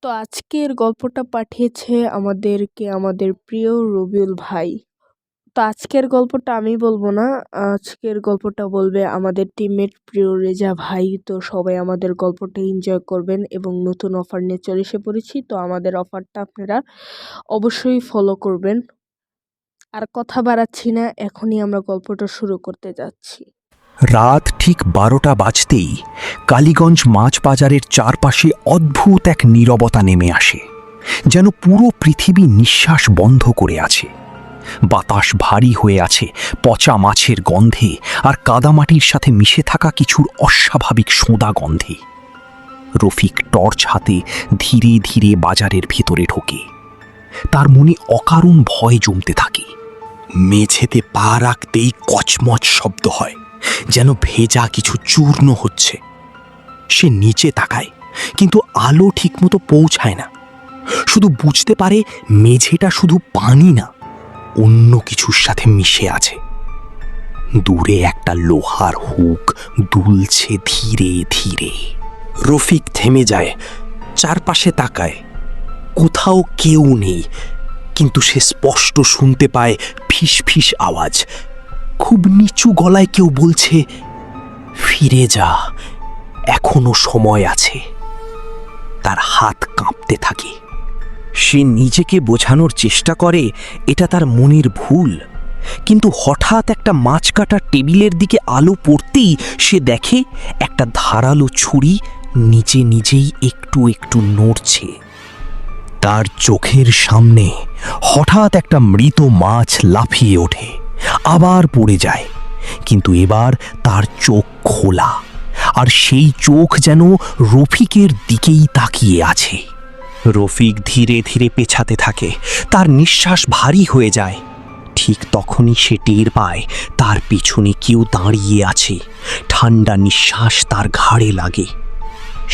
তো আজকের গল্পটা পাঠিয়েছে আমাদেরকে আমাদের প্রিয় রবিউল ভাই। তো আজকের গল্পটা আমি বলবো না, আজকের গল্পটা বলবে আমাদের টিমমেট প্রিয় রেজা ভাই। তো সবাই আমাদের গল্পটা এনজয় করবেন এবং নতুন অফার নিয়ে চলে এসে পড়েছি। তো আমাদের অফারটা আপনারা অবশ্যই ফলো করবেন। আর কথা বাড়াচ্ছি না, এখনই আমরা গল্পটা শুরু করতে যাচ্ছি। রাত ঠিক 12টা বাজতেই কালীগঞ্জ মাছ বাজারের চারপাশে অদ্ভুত এক নীরবতা নেমে আসে, যেন পুরো পৃথিবী নিঃশ্বাস বন্ধ করে আছে। বাতাস ভারী হয়ে আছে পচা মাছের গন্ধে আর কাদামাটির সাথে মিশে থাকা কিছুর অস্বাভাবিক সোঁদা গন্ধে। রফিক টর্চ হাতে ধীরে ধীরে বাজারের ভেতরে ঢোকে। তার মনে অকারণ ভয় জমতে থাকে। মেঝেতে পা রাখতেই কচমচ শব্দ হয়, যেন ভেজা কিছু চূর্ণ হচ্ছে। সে নিচে তাকায়, কিন্তু আলো ঠিকমতো পৌঁছায় না। শুধু বুঝতে পারে মেঝেটা শুধু পানি না, অন্য কিছুর সাথে মিশে আছে। দূরে একটা লোহার হুক দুলছে ধীরে ধীরে। রফিক থেমে যায়, চারপাশে তাকায়। কোথাও কেউ নেই, কিন্তু সে স্পষ্ট শুনতে পায় ফিস ফিস আওয়াজ। খুব নিচু গলায় কেউ বলছে, ফিরে যা, এখনো সময় আছে। তার হাত কাঁপতে থাকে। সে নিজেকে বোঝানোর চেষ্টা করে এটা তার মনের ভুল, কিন্তু হঠাৎ একটা মাছ কাটার টেবিলের দিকে আলো পড়তেই সে দেখে একটা ধারালো ছুরি নিচে নিজেই একটু একটু নড়ছে। তার চোখের সামনে হঠাৎ একটা মৃত মাছ লাফিয়ে ওঠে, আবার পড়ে যায়, কিন্তু এবার তার চোখ খোলা, আর সেই চোখ যেন রফিকের দিকেই তাকিয়ে আছে। রফিক ধীরে ধীরে পেছাতে থাকে, তার নিঃশ্বাস ভারী হয়ে যায়। ঠিক তখনই সে টের পায় তার পিছনে কেউ দাঁড়িয়ে আছে। ঠান্ডা নিঃশ্বাস তার ঘাড়ে লাগে।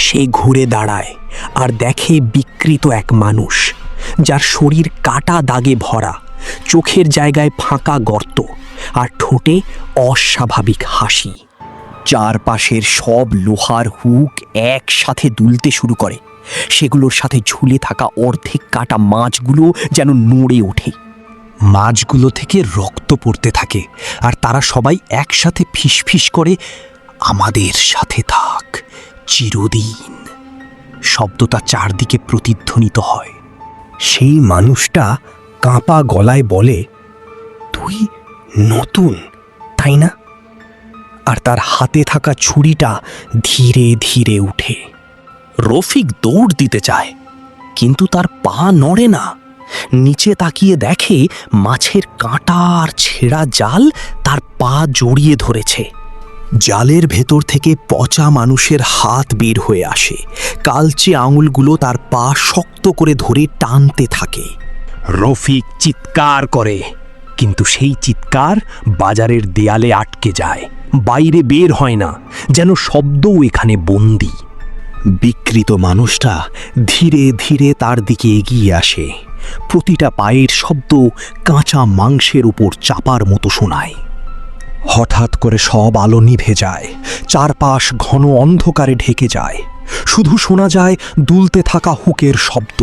সে ঘুরে দাঁড়ায় আর দেখে বিকৃত এক মানুষ, যার শরীর কাটা দাগে ভরা, চোখের জায়গায় ফাঁকা গর্ত, আর ঠোঁটে অস্বাভাবিক হাসি। চারপাশের সব লোহার হুক একসাথে দুলতে শুরু করে। সেগুলোর সাথে ঝুলে থাকা অর্ধেক কাটা মাছগুলো যেন নড়ে ওঠে। মাছগুলো থেকে রক্ত পড়তে থাকে, আর তারা সবাই একসাথে ফিসফিস করে, আমাদের সাথে থাক চিরদিন। শব্দটা চারদিকে প্রতিধ্বনিত হয়। সেই মানুষটা কাঁপা গলায় বলে, তুই নতুন, তাই না? আর তার হাতে থাকা ছুরিটা ধীরে ধীরে উঠে। রফিক দৌড় দিতে চায়, কিন্তু তার পা নড়ে না। নিচে তাকিয়ে দেখে মাছের কাঁটা আর ছেঁড়া জাল তার পা জড়িয়ে ধরেছে। জালের ভেতর থেকে পচা মানুষের হাত বের হয়ে আসে। কালচে আঙুলগুলো তার পা শক্ত করে ধরে টানতে থাকে। রফিক চিৎকার করে, কিন্তু সেই চিৎকার বাজারের দেয়ালে আটকে যায়, বাইরে বের হয় না, যেন শব্দও এখানে বন্দী। বিকৃত মানুষটা ধীরে ধীরে তার দিকে এগিয়ে আসে। প্রতিটা পায়ের শব্দ কাঁচা মাংসের উপর চাপার মতো শোনায়। হঠাৎ করে সব আলো নিভে যায়, চারপাশ ঘন অন্ধকারে ঢেকে যায়। শুধু শোনা যায় দুলতে থাকা হুকের শব্দ।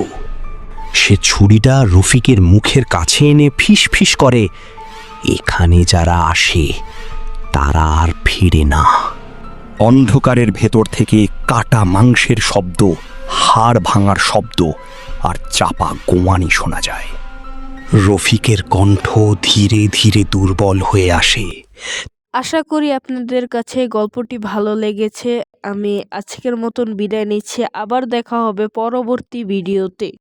সে ছুরিটা রফিকের মুখের কাছে এনে ফিস ফিস করে, এখানে যারা আসে তারা আর ফিরে না। অন্ধকারের ভেতর থেকে কাটা মাংসের শব্দ, হাড় ভাঙার শব্দ আর চাপা গোয়ানি শোনা যায়। রফিকের কণ্ঠ ধীরে ধীরে দুর্বল হয়ে আসে। আশা করি আপনাদের কাছে গল্পটি ভালো লেগেছে। আমি আজকের মতন বিদায় নিচ্ছি, আবার দেখা হবে পরবর্তী ভিডিওতে।